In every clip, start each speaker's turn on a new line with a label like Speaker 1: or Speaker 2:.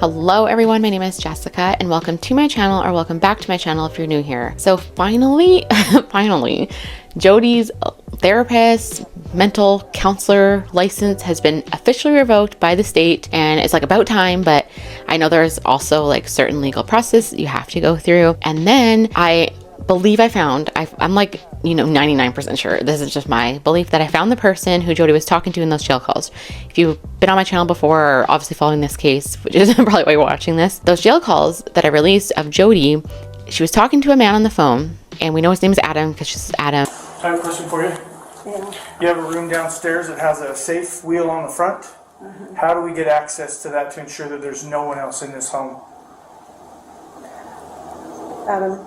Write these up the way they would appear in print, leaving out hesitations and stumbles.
Speaker 1: Hello everyone, my name is Jessica and welcome to my channel, or welcome back to my channel if you're new here. So finally, Jodi's therapist, mental counselor license has been officially revoked by the state, and it's like about time, but I know there's also like certain legal process you have to go through. And then I believe I'm like, 99% sure, this is just my belief, that I found the person who Jodi was talking to in those jail calls. If you've been on my channel before, or obviously following this case, which is probably why you're watching this, those jail calls that I released of Jodi, she was talking to a man on the phone, and we know his name is Adam because she's Adam.
Speaker 2: I have a question for you.
Speaker 3: Yeah.
Speaker 2: You have a room downstairs that has a safe wheel on the front.
Speaker 3: Mm-hmm.
Speaker 2: How do we get access to that to ensure that there's no one else in this home?
Speaker 3: Adam.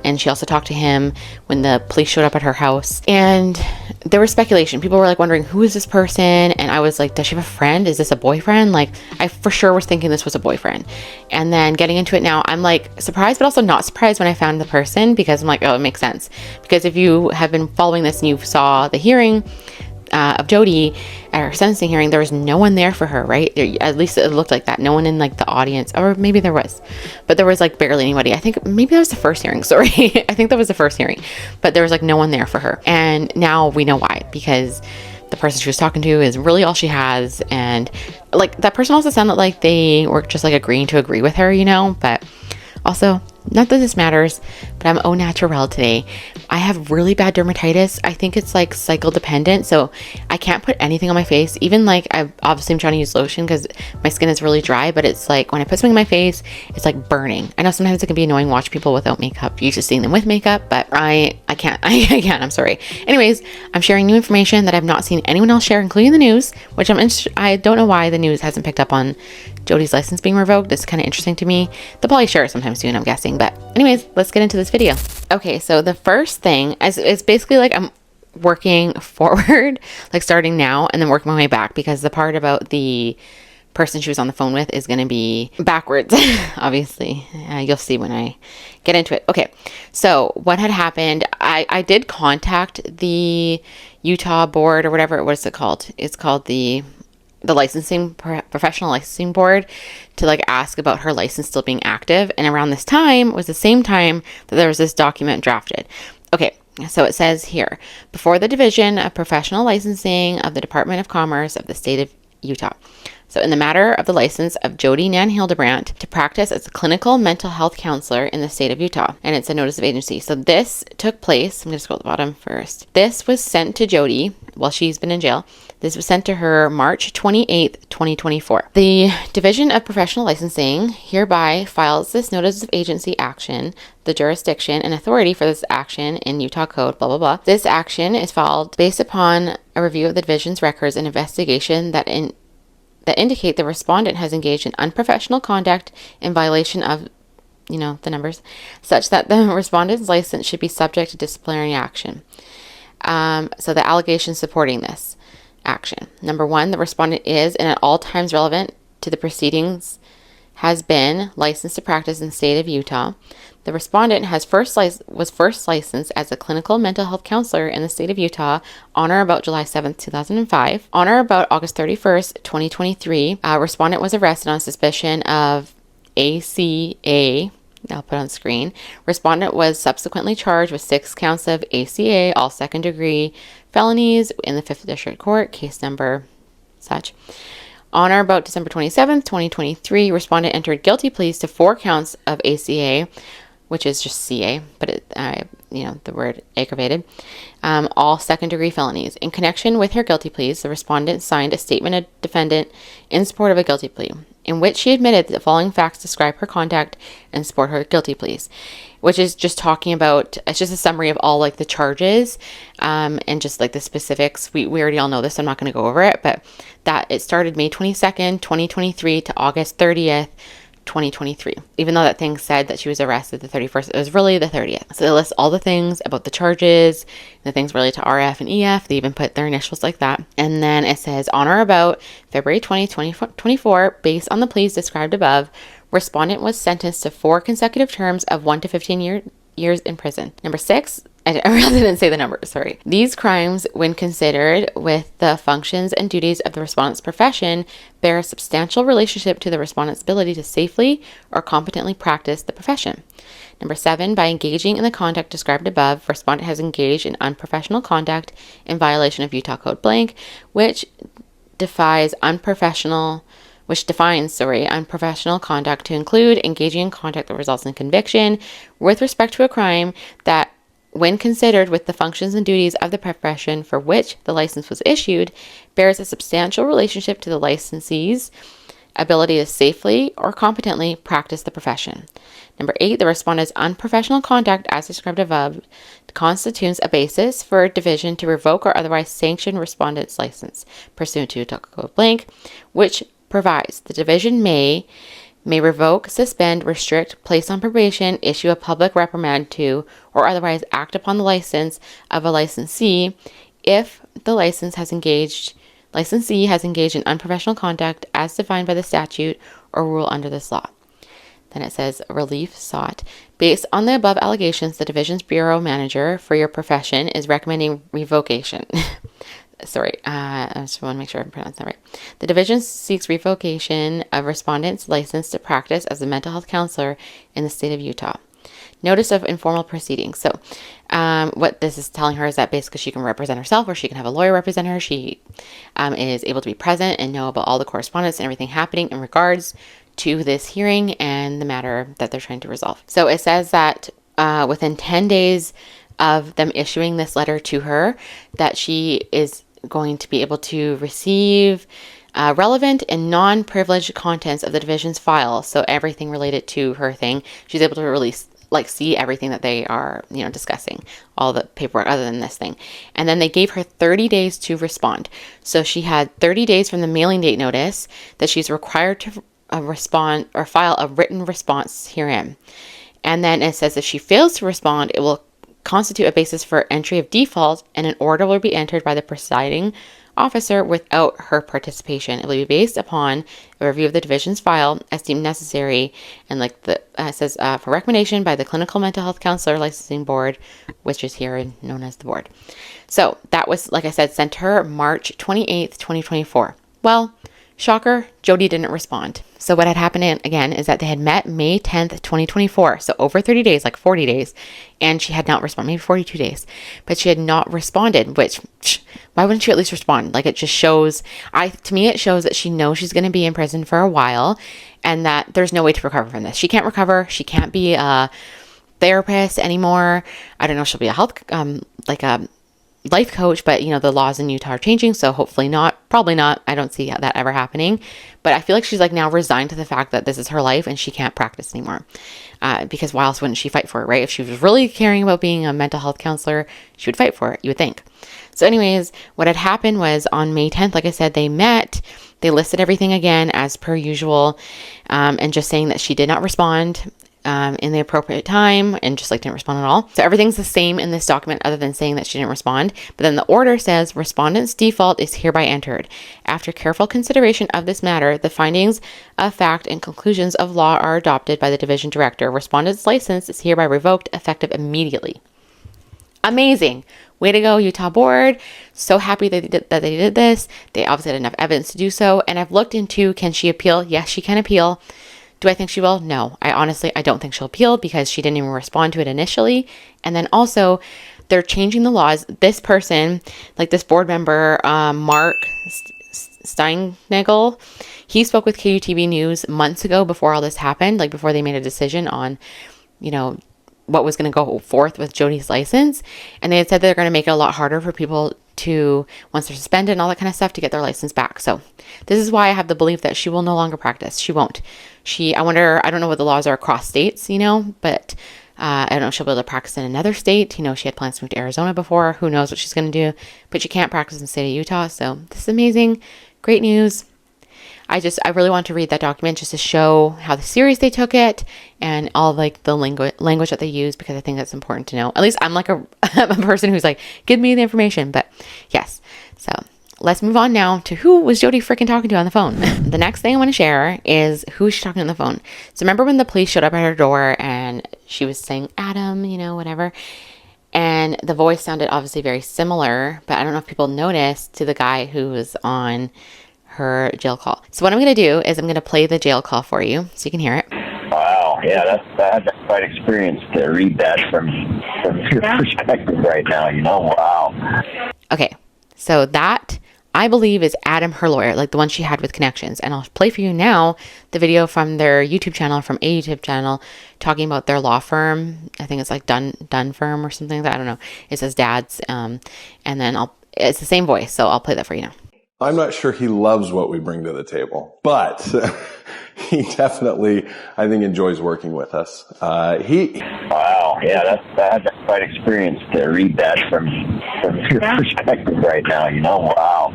Speaker 1: And she also talked to him when the police showed up at her house. And there was speculation. People were like wondering, who is this person? And I was like, does she have a friend? Is this a boyfriend? Like, I for sure was thinking this was a boyfriend. And then getting into it now, I'm like surprised, but also not surprised when I found the person, because I'm like, oh, it makes sense. Because if you have been following this and you saw the hearing of Jodi at her sentencing hearing, there was no one there for her, right? At least it looked like that. No one in like the audience, or maybe there was, but there was like barely anybody. I think maybe that was the first hearing. Sorry. I think that was the first hearing, but there was like no one there for her. And now we know why, because the person she was talking to is really all she has. And like that person also sounded like they were just like agreeing to agree with her, but also, not that this matters, but I'm au naturel today. I have really bad dermatitis. I think it's like cycle dependent, so I can't put anything on my face. Even like I'm trying to use lotion because my skin is really dry, but it's like when I put something on my face, it's like burning. I know sometimes it can be annoying watch people without makeup, usually seeing them with makeup, but I can't. I'm sorry. Anyways, I'm sharing new information that I've not seen anyone else share, including the news, which I don't know why the news hasn't picked up on Jodi's license being revoked. It's kind of interesting to me. They'll probably share it sometimes soon, I'm guessing. But anyways, let's get into this video. Okay, so the first thing is basically like I'm working forward, like starting now and then working my way back, because the part about the person she was on the phone with is going to be backwards, obviously. You'll see when I get into it. Okay, so what had happened, I did contact the Utah board, or whatever, what is it called? It's called the licensing, professional licensing board, to like ask about her license still being active. And around this time was the same time that there was this document drafted. Okay, so it says here, before the Division of Professional Licensing of the Department of Commerce of the state of Utah. So in the matter of the license of Jodi Hilderbrandt to practice as a clinical mental health counselor in the state of Utah. And it's a notice of agency. So this took place, I'm going to scroll to the bottom first. This was sent to Jodi while she's been in jail. This was sent to her March 28th, 2024. The Division of Professional Licensing hereby files this notice of agency action, the jurisdiction and authority for this action in Utah Code, blah, blah, blah. This action is filed based upon a review of the division's records and investigation that indicate the respondent has engaged in unprofessional conduct in violation of, the numbers, such that the respondent's license should be subject to disciplinary action. So the allegations supporting this action. Number one, the respondent is, and at all times relevant to the proceedings, has been licensed to practice in the state of Utah. The respondent was first licensed as a clinical mental health counselor in the state of Utah on or about July 7th, 2005. On or about August 31st, 2023, respondent was arrested on suspicion of ACA. I'll put on screen. Respondent was subsequently charged with 6 counts of ACA, all second degree felonies in the 5th District Court, case number such. On or about December 27th, 2023, respondent entered guilty pleas to 4 counts of ACA, which is just CA, but the word aggravated, all second degree felonies. In connection with her guilty pleas, the respondent signed a statement of defendant in support of a guilty plea, in which she admitted that the following facts describe her conduct and support her guilty pleas, which is just talking about, it's just a summary of all like the charges, and just like the specifics. We already all know this, so I'm not going to go over it, but that it started May 22nd, 2023 to August 30th, 2023. Even though that thing said that she was arrested the 31st, it was really the 30th. So they list all the things about the charges, the things related to RF and EF. They even put their initials like that. And then it says, on or about February 20, 2024, based on the pleas described above, respondent was sentenced to 4 consecutive terms of 1 to 15 years in prison. Number 6, I really didn't say the numbers, sorry. These crimes, when considered with the functions and duties of the respondent's profession, bear a substantial relationship to the respondent's ability to safely or competently practice the profession. Number 7, by engaging in the conduct described above, respondent has engaged in unprofessional conduct in violation of Utah Code blank, which defines unprofessional conduct to include engaging in conduct that results in conviction with respect to a crime that, when considered with the functions and duties of the profession for which the license was issued, bears a substantial relationship to the licensee's ability to safely or competently practice the profession. Number 8, the respondent's unprofessional conduct, as described above, constitutes a basis for a division to revoke or otherwise sanction respondent's license, pursuant to Utah Code blank, which provides the division may revoke, suspend, restrict, place on probation, issue a public reprimand to, or otherwise act upon the license of a licensee if the licensee has engaged in unprofessional conduct as defined by the statute or rule under this law. Then it says relief sought. Based on the above allegations, the division's bureau manager for your profession is recommending revocation. Sorry, I just want to make sure I'm pronouncing that right. The division seeks revocation of respondent's license to practice as a mental health counselor in the state of Utah. Notice of informal proceedings. So what this is telling her is that basically she can represent herself, or she can have a lawyer represent her. She is able to be present and know about all the correspondence and everything happening in regards to this hearing and the matter that they're trying to resolve. So it says that within 10 days of them issuing this letter to her, that she is going to be able to receive relevant and non-privileged contents of the division's file. So everything related to her thing, she's able to release, see everything that they are, discussing, all the paperwork other than this thing. And then they gave her 30 days to respond. So she had 30 days from the mailing date notice that she's required to respond or file a written response herein. And then it says if she fails to respond, it will constitute a basis for entry of default, and an order will be entered by the presiding officer without her participation. It will be based upon a review of the division's file as deemed necessary, and it says for recommendation by the clinical mental health counselor licensing board, which is here known as the board. So that was, like I said, sent to her March 28th, 2024. Well, shocker, Jodi didn't respond. So what had happened again is that they had met May 10th, 2024. So over 30 days, 40 days. And she had not responded, maybe 42 days. But she had not responded, which, why wouldn't she at least respond? It just shows, to me, it shows that she knows she's going to be in prison for a while and that there's no way to recover from this. She can't recover. She can't be a therapist anymore. I don't know if she'll be a health, a life coach, but the laws in Utah are changing, so hopefully not, probably not. I don't see that ever happening, but I feel like she's now resigned to the fact that this is her life and she can't practice anymore, because why else wouldn't she fight for it, right? If she was really caring about being a mental health counselor, she would fight for it, you would think. So anyways, what had happened was on May 10th, like I said, they met, they listed everything again as per usual, and just saying that she did not respond in the appropriate time, and just didn't respond at all. So everything's the same in this document other than saying that she didn't respond. But then the order says respondent's default is hereby entered. After careful consideration of this matter, the findings of fact and conclusions of law are adopted by the division director. Respondent's license is hereby revoked effective immediately. Amazing. Way to go, Utah board. So happy that they did this. They obviously had enough evidence to do so. And I've looked into, can she appeal? Yes, she can appeal. Do I think she will? No. I don't think she'll appeal because she didn't even respond to it initially. And then also, they're changing the laws. This person, this board member, Mark Steinagel, he spoke with KUTV News months ago before all this happened, before they made a decision on, what was going to go forth with Jodi's license. And they had said they're going to make it a lot harder for people to, once they're suspended and all that kind of stuff, to get their license back. So this is why I have the belief that she will no longer practice. She won't. I don't know what the laws are across states, but I don't know if she'll be able to practice in another state. She had plans to move to Arizona before. Who knows what she's going to do, but she can't practice in the state of Utah. So this is amazing. Great news. I really want to read that document just to show how serious they took it and all the language that they use, because I think that's important to know. At least I'm a person who's give me the information, but yes. So let's move on now to who was Jodi freaking talking to on the phone. The next thing I want to share is who she's talking on the phone. So remember when the police showed up at her door and she was saying, Adam, whatever. And the voice sounded obviously very similar, but I don't know if people noticed, to the guy who was on her jail call. So what I'm going to do is I'm going to play the jail call for you so you can hear it.
Speaker 3: Wow, yeah, that's quite experience to read that from your perspective right now, wow.
Speaker 1: Okay, so that, I believe, is Adam, her lawyer, like the one she had with connections. And I'll play for you now the video from their YouTube channel, from a YouTube channel, talking about their law firm. I think it's like Dunn Firm or something like that. I don't know. It says Dad's. And then it's the same voice. So I'll play that for you now.
Speaker 4: I'm not sure he loves what we bring to the table, but he definitely, I think, enjoys working with us.
Speaker 3: Wow, yeah, that's quite experience to read that from your perspective right now, wow.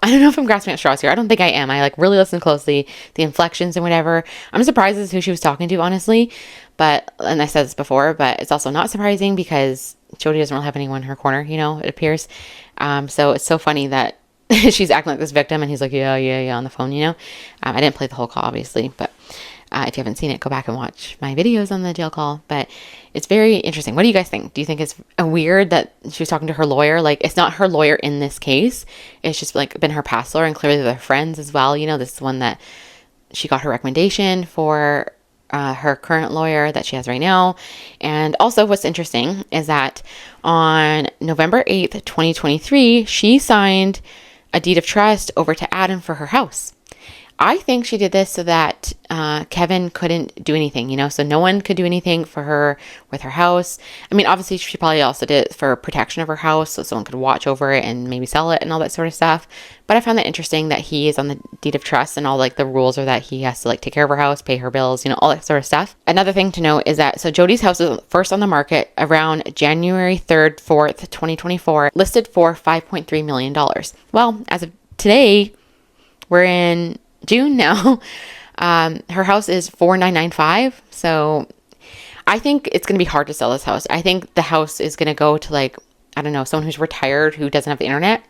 Speaker 1: I don't know if I'm grasping at straws here. I don't think I am. I really listened closely, the inflections and whatever. I'm surprised as to who she was talking to, honestly. And I said this before, but it's also not surprising because Jodi doesn't really have anyone in her corner, it appears. So it's so funny that she's acting like this victim and he's like, yeah, on the phone, I didn't play the whole call, obviously, but if you haven't seen it, go back and watch my videos on the jail call. But it's very interesting. What do you guys think? Do you think it's weird that she was talking to her lawyer? Like, it's not her lawyer in this case. It's just been her past lawyer, and clearly they're friends as well. This is one that she got her recommendation for her current lawyer that she has right now. And also what's interesting is that on November 8th, 2023, she signed a deed of trust over to Adam for her house. I think she did this so that Kevin couldn't do anything, so no one could do anything for her with her house. I mean, obviously she probably also did it for protection of her house, so someone could watch over it and maybe sell it and all that sort of stuff. But I found that interesting that he is on the deed of trust, and all the rules are that he has to take care of her house, pay her bills, all that sort of stuff. Another thing to note is that, so Jodi's house was first on the market around January 3rd, 4th, 2024, listed for $5.3 million. Well, as of today, we're in June now. Her house is $4,995. So I think it's going to be hard to sell this house. I think the house is going to go to I don't know, someone who's retired who doesn't have the internet,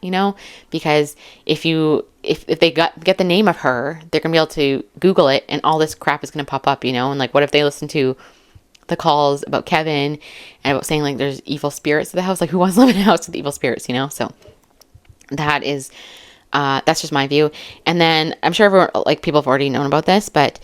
Speaker 1: because if they get the name of her, they're going to be able to Google it and all this crap is going to pop up, and what if they listen to the calls about Kevin and about saying there's evil spirits in the house? Who wants to live in a house with evil spirits, So that is, that's just my view. And then I'm sure everyone, people have already known about this, but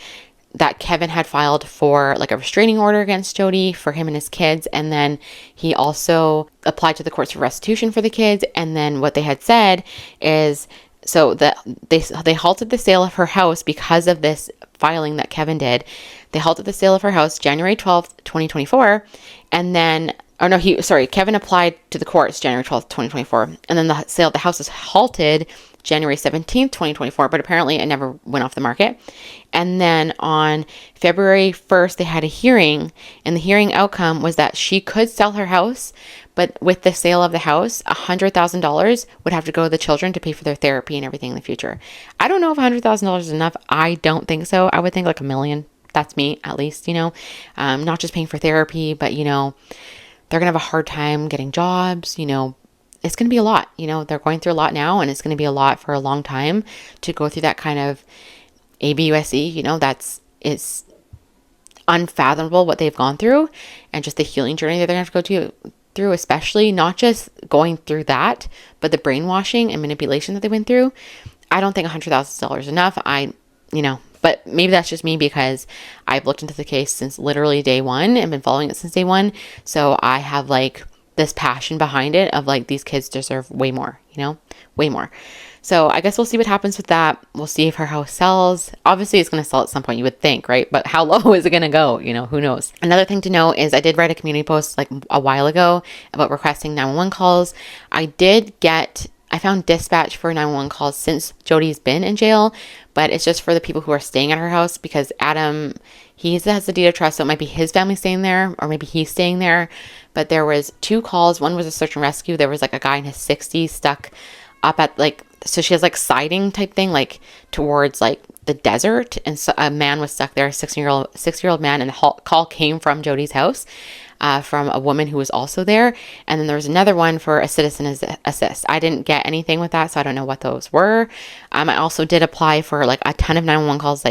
Speaker 1: that Kevin had filed for a restraining order against Jodi for him and his kids. And then he also applied to the courts for restitution for the kids. And then what they had said is, so that they halted the sale of her house because of this filing that Kevin did. They halted the sale of her house January 12th, 2024. And then, Kevin applied to the courts January 12th, 2024. And then the sale of the house was halted January 17th, 2024, but apparently it never went off the market. And then on February 1st, they had a hearing, and the hearing outcome was that she could sell her house, but with the sale of the house, $100,000 would have to go to the children to pay for their therapy and everything in the future. I don't know if $100,000 is enough. I don't think so. I would think $1 million. That's me, at least, not just paying for therapy, but, they're going to have a hard time getting jobs, it's going to be a lot, they're going through a lot now, and it's going to be a lot for a long time to go through that kind of ABUSE, it's unfathomable what they've gone through, and just the healing journey that they're going to have to go through, especially not just going through that, but the brainwashing and manipulation that they went through. I don't think $100,000 is enough. But maybe that's just me because I've looked into the case since literally day one and been following it since day one. So I have this passion behind it of these kids deserve way more, way more. So I guess we'll see what happens with that. We'll see if her house sells. Obviously it's going to sell at some point, you would think, right? But how low is it going to go? Who knows? Another thing to know is I did write a community post a while ago about requesting 911 calls. I found dispatch for 911 calls since Jodi's been in jail, but it's just for the people who are staying at her house because Adam, he has the deed of trust, so it might be his family staying there or maybe he's staying there. But there was 2 calls. One was a search and rescue. There was a guy in his 60s stuck up at so she has siding type thing, towards the desert. And so a man was stuck there, a 6-year-old man, and the call came from Jodi's house. From a woman who was also there. And then there was another one for a citizen assist. I didn't get anything with that, so I don't know what those were. I also did apply for a ton of 911 calls,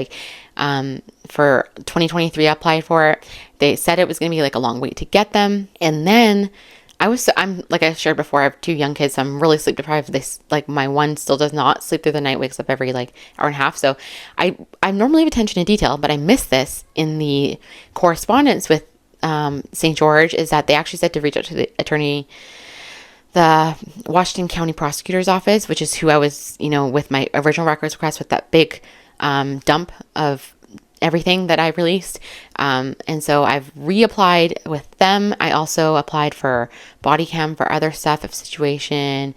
Speaker 1: for 2023 I applied for it. They said it was going to be a long wait to get them. And then I'm like I shared before, I have 2 young kids, so I'm really sleep deprived. Like my one still does not sleep through the night, wakes up every like hour and a half. So I normally have attention to detail, but I missed this in the correspondence with St. George, is that they actually said to reach out to the Washington County Prosecutor's Office, which is who I was, with my original records request with that big dump of everything that I released. And so I've reapplied with them. I also applied for body cam for other stuff, of situation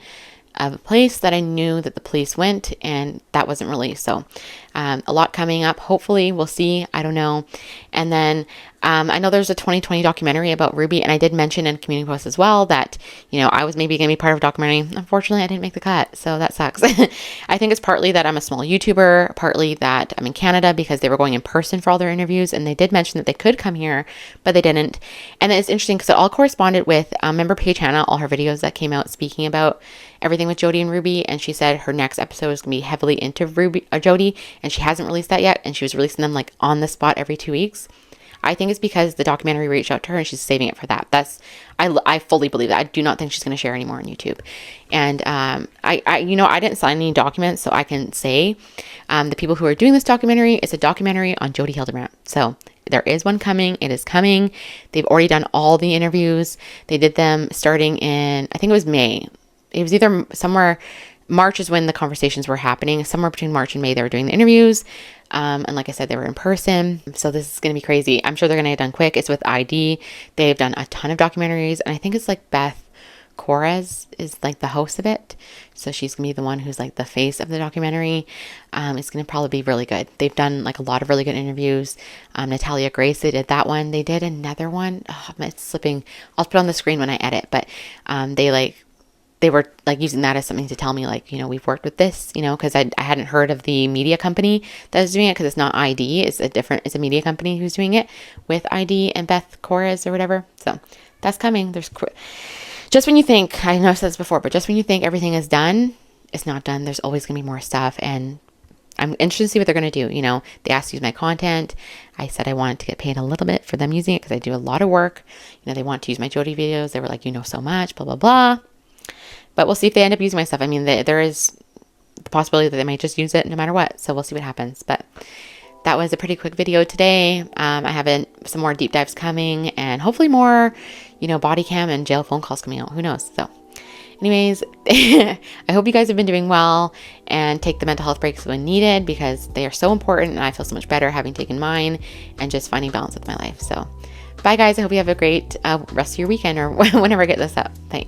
Speaker 1: of a place that I knew that the police went, and that wasn't released. So a lot coming up. Hopefully we'll see. I don't know. And then I know there's a 2020 documentary about Ruby, and I did mention in Community Post as well that, I was maybe going to be part of a documentary. Unfortunately, I didn't make the cut, so that sucks. I think it's partly that I'm a small YouTuber, partly that I'm in Canada because they were going in person for all their interviews, and they did mention that they could come here, but they didn't. And it's interesting because it all corresponded with member Paige Hannah, all her videos that came out speaking about everything with Jodi and Ruby, and she said her next episode is going to be heavily into Jodi, and she hasn't released that yet, and she was releasing them like on the spot every 2 weeks. I think it's because the documentary reached out to her and she's saving it for that. I fully believe that. I do not think she's going to share anymore on YouTube. And I didn't sign any documents, so I can say the people who are doing this documentary, it's a documentary on Jodi Hilderbrandt. So there is one coming. It is coming. They've already done all the interviews. They did them starting in, I think it was May. It was either somewhere, March is when the conversations were happening. Somewhere between March and May, they were doing the interviews. And like I said, they were in person. So this is going to be crazy. I'm sure they're going to get done quick. It's with ID. They've done a ton of documentaries. And I think it's like Beth Corres is like the host of it. So she's going to be the one who's like the face of the documentary. It's going to probably be really good. They've done like a lot of really good interviews. Natalia Grace, they did that one. They did another one. Oh, it's slipping. I'll put it on the screen when I edit. But they were like using that as something to tell me like, we've worked with this, because I hadn't heard of the media company that was doing it, because it's not ID. It's a media company who's doing it with ID and Beth Corres or whatever. So that's coming. Just when you think, I know I've said this before, but just when you think everything is done, it's not done. There's always going to be more stuff. And I'm interested to see what they're going to do. They asked to use my content. I said I wanted to get paid a little bit for them using it because I do a lot of work. They want to use my Jodi videos. They were like, so much, blah, blah, blah. But we'll see if they end up using my stuff. I mean, there is the possibility that they might just use it no matter what. So we'll see what happens. But that was a pretty quick video today. I have some more deep dives coming, and hopefully more, body cam and jail phone calls coming out. Who knows? So anyways, I hope you guys have been doing well and take the mental health breaks when needed, because they are so important, and I feel so much better having taken mine and just finding balance with my life. So bye guys. I hope you have a great rest of your weekend, or whenever I get this up. Bye.